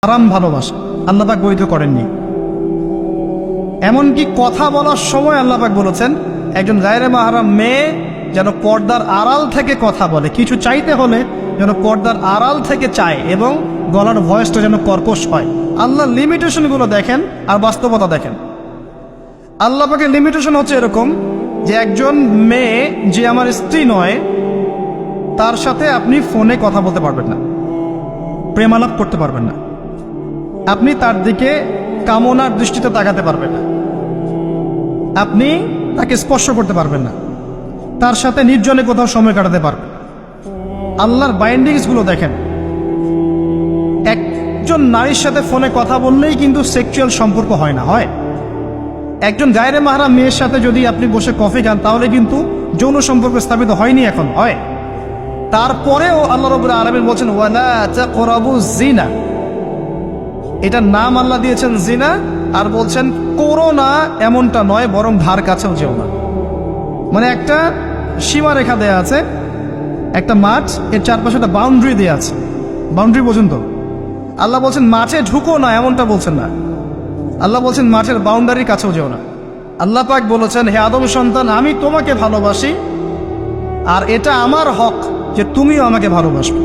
হারাম ভালোবাসা আল্লাহ পাক বৈধ করেননি। এমনকি কথা বলার সময় আল্লাহ পাক বলেছেন একজন গায়রে মাহরাম মেয়ে যেন পর্দার আড়াল থেকে কথা বলে, কিছু চাইতে হলে যেন পর্দার আড়াল থেকে চায় এবং গলার ভয়েসটা যেন কর্কশ হয়। আল্লাহর লিমিটেশনগুলো দেখেন আর বাস্তবতা দেখেন। আল্লাহ পাকের লিমিটেশন হচ্ছে এরকম যে একজন মেয়ে যে আমার স্ত্রী নয় তার সাথে আপনি ফোনে কথা বলতে পারবেন না, প্রেমালাপ করতে পারবেন না, আপনি তার দিকে কামনার দৃষ্টিতে তাকাতে পারবেন না, আপনি তাকে স্পর্শ করতে পারবেন না, তার সাথে নির্জনে কোথাও সময় কাটাতে পারবেন। আল্লাহর বাইন্ডিংসগুলো দেখেন। একজন নারীর সাথে ফোনে কথা বললেই কিন্তু সেক্সুয়াল সম্পর্ক হয় না, হয় একজন গায়রে মাহরাম মেয়ের সাথে যদি আপনি বসে কফি খান তাহলে কিন্তু যৌন সম্পর্ক স্থাপিত হয়নি, এখন হয়। তারপরেও আল্লাহ রাব্বুল আলামিন বলছেন ওয়ালা তাকরাবুজ জিনা, এটার নাম আল্লাহ দিয়েছেন জিনা, আর বলছেন করো না এমনটা নয়, বরং ধার কাছেও যেও না। মানে একটা সীমারেখা দেয়া আছে, একটা মাঠ, এর চারপাশে একটা বাউন্ডারি দেওয়া আছে, বাউন্ডারি পর্যন্ত। আল্লাহ বলছেন মাঠে ঢুকো না, এমনটা বলছেন না। আল্লাহ বলছেন মাঠের বাউন্ডারির কাছেও যেও না। আল্লাহ পাক বলেছেন হে আদম সন্তান, আমি তোমাকে ভালোবাসি আর এটা আমার হক যে তুমিও আমাকে ভালোবাসবে।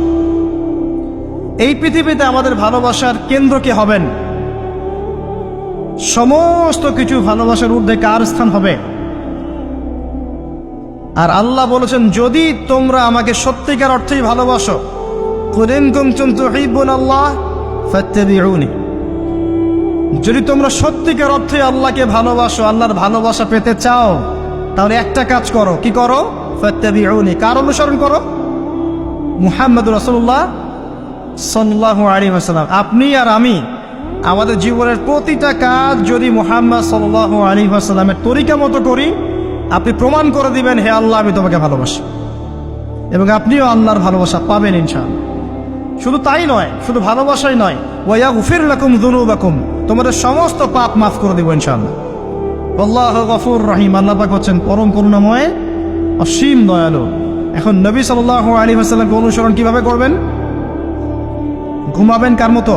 এই পৃথিবীতে আমাদের ভালোবাসার কেন্দ্র কে হবেন? সমস্ত কিছু ভালোবাসার ঊর্ধ্বে কার স্থান হবে? আর আল্লাহ বলেছেন যদি তোমরা আমাকে সত্যিকার অর্থেই ভালোবাসো, কুল ইন কুনতুম তুহিব্বুনাল্লাহ ফাত্তাবিউনি, যদি তোমরা সত্যিকার অর্থে আল্লাহকে ভালোবাসো, আল্লাহর ভালোবাসা পেতে চাও, তাহলে একটা কাজ করো। কি করো? ফাত্তাবিউনি, কার অনুসরণ করো? মুহাম্মদুর রাসূলুল্লাহ সাল্লাল্লাহু আলাইহি ওয়াসাল্লাম। আপনি আর আমি আমাদের জীবনের প্রতিটা কাজ যদি মুহাম্মদ সাল্লাল্লাহু আলাইহি ওয়াসাল্লামের তরিকা মতো করি, আপনি প্রমাণ করে দিবেন হে আল্লাহ আমি তোমাকে ভালোবাসি, এবং আপনিও আল্লাহর ভালোবাসা পাবেন ইনশাআল্লাহ। শুধু তাই নয়, শুধু ভালোবাসাই নয়, ওয়া ইয়াগফির লাকুম যুনুবাকুম, তোমাদের সমস্ত পাপ মাফ করে দিব ইনশাআল্লাহ। আল্লাহু গফুর রহিম, আল্লাহ পাক হচ্ছেন পরম করুণাময়, অসীম দয়ালু। এখন নবী সাল্লাল্লাহু আলাইহি ওয়াসাল্লামকে অনুসরণ কিভাবে করবেন? ঘুমাবেন কার মতো?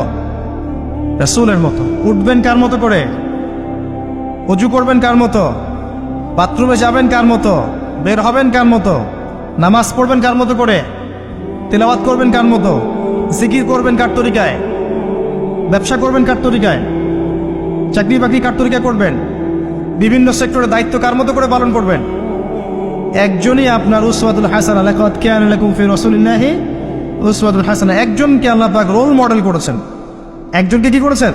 রাসূলের মতো। উঠবেন কার মতো করে? ওযু করবেন কার মতো? বাথরুমে যাবেন কার মতো? বের হবেন কার মতো? নামাজ পড়বেন কার মতো করে? তিলাওয়াত করবেন কার মতো? জিকির করবেন কার তরিকায়? ব্যবসা করবেন কার তরিকায়? চাকরি বাকরি কার তরিকায় করবেন? বিভিন্ন সেক্টরে দায়িত্ব কার মতো করে পালন করবেন? একজনই আপনার উসওয়াতুল হাসানাহ, লাকাদ কানা লাকুম ফি রাসূলিল্লাহি উসওয়াতুল হাসানাহ। একজনকে আল্লাহ পাক রোল মডেল করেছেন। একজনকে কি করেছেন?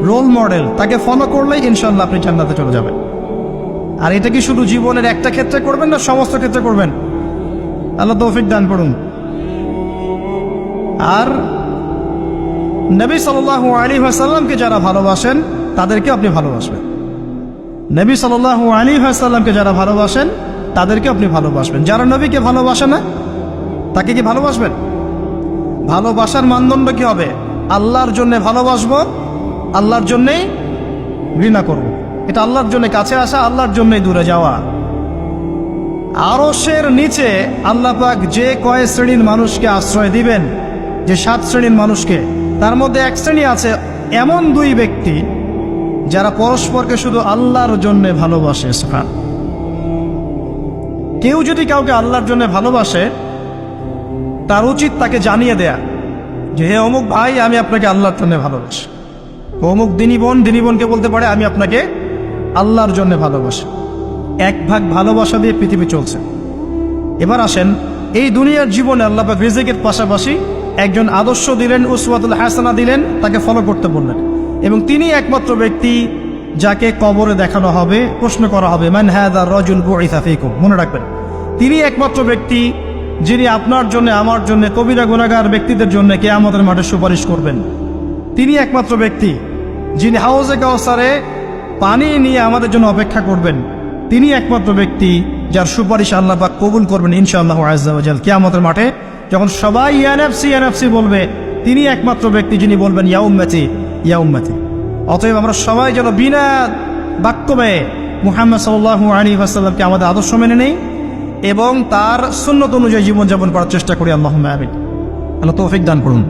Role model. তাকে ফলো করলেই ইনশাআল্লাহ আপনি জান্নাতে চলে যাবেন। আর এটা কি শুধু জীবনের একটা ক্ষেত্রে করবেন না সমস্ত ক্ষেত্রে করবেন? আল্লাহ তৌফিক দান করুন। আর নবী সাল্লাল্লাহু আলাইহি ওয়াসাল্লামকে যারা ভালোবাসেন তাদেরকে আপনি ভালোবাসবেন। নবী সাল্লাল্লাহু আলাইহি ওয়াসাল্লামকে যারা ভালোবাসেন তাদেরকে আপনি ভালোবাসবেন। যারা নবীকে ভালোবাসে না তাকে কি ভালোবাসবেন? ভালোবাসার মানদণ্ড কি হবে? আল্লাহর জন্য ভালোবাসবো, আল্লাহর জন্যেই ঘৃণা করব। এটা আল্লাহর জন্য কাছে আসা, আল্লাহর জন্যই দূরে যাওয়া। আরশের নিচে আল্লাহ পাক যে কয় শ্রেণীর মানুষকে আশ্রয় দিবেন, যে 7 শ্রেণীর মানুষকে, তার মধ্যে এক শ্রেণী আছে এমন 2 ব্যক্তি যারা পরস্পরকে শুধু আল্লাহর জন্য ভালোবাসে। সুবহান। কেউ যদি কাউকে আল্লাহর জন্য ভালোবাসে তার উচিত তাকে জানিয়ে দেয়া যে হে অমুক ভাই, আমি আপনাকে আল্লাহর জন্য ভালোবাসি। অমুক দিনী বোনকে বলতে পারে আমি আপনাকে আল্লাহর জন্য ভালোবাসি। এক ভাগ ভালোবাসা দিয়ে পৃথিবী চলছে। এবার আসেন, এই দুনিয়ার জীবনে আল্লাহ পাক রিজিকের পাশাপাশি একজন আদর্শ দিলেন, উসওয়াতুল হাসানাহ দিলেন, তাকে ফলো করতে বললেন, এবং তিনি একমাত্র ব্যক্তি যাকে কবরে দেখানো হবে, প্রশ্ন করা হবে মান হাযা রাজুল বুইসা ফীকুম। মনে রাখবেন, তিনি একমাত্র ব্যক্তি যিনি আপনার জন্য, আমার জন্য, কবিরা গুনাহগার ব্যক্তিদের জন্য কিয়ামতের মাঠে সুপারিশ করবেন। তিনি একমাত্র ব্যক্তি যিনি হাউজে কাউসারে পানি নিয়ে আমাদের জন্য অপেক্ষা করবেন। তিনি একমাত্র ব্যক্তি যার সুপারিশ আল্লাহ পাক কবুল করবেন ইনশাআল্লাহু আযজা ওয়া জাল। কিয়ামতের মাঠে যখন সবাই ইয়া নাফসি ইয়া নাফসি বলবে, তিনি একমাত্র ব্যক্তি যিনি বলবেন ইয়া উম্মতি ইয়া উম্মতি। অতএব আমরা সবাই যেন বিনা বাক্যমে মুহাম্মদ সাল্লাল্লাহু আলাইহি ওয়াসাল্লামকে আমাদের আদর্শ মেনে নেই এবং তার সুন্নত অনুযায়ী জীবনযাপন করার চেষ্টা করি। আল্লাহুম্মা আমিন। আল্লাহ তৌফিক দান করুন।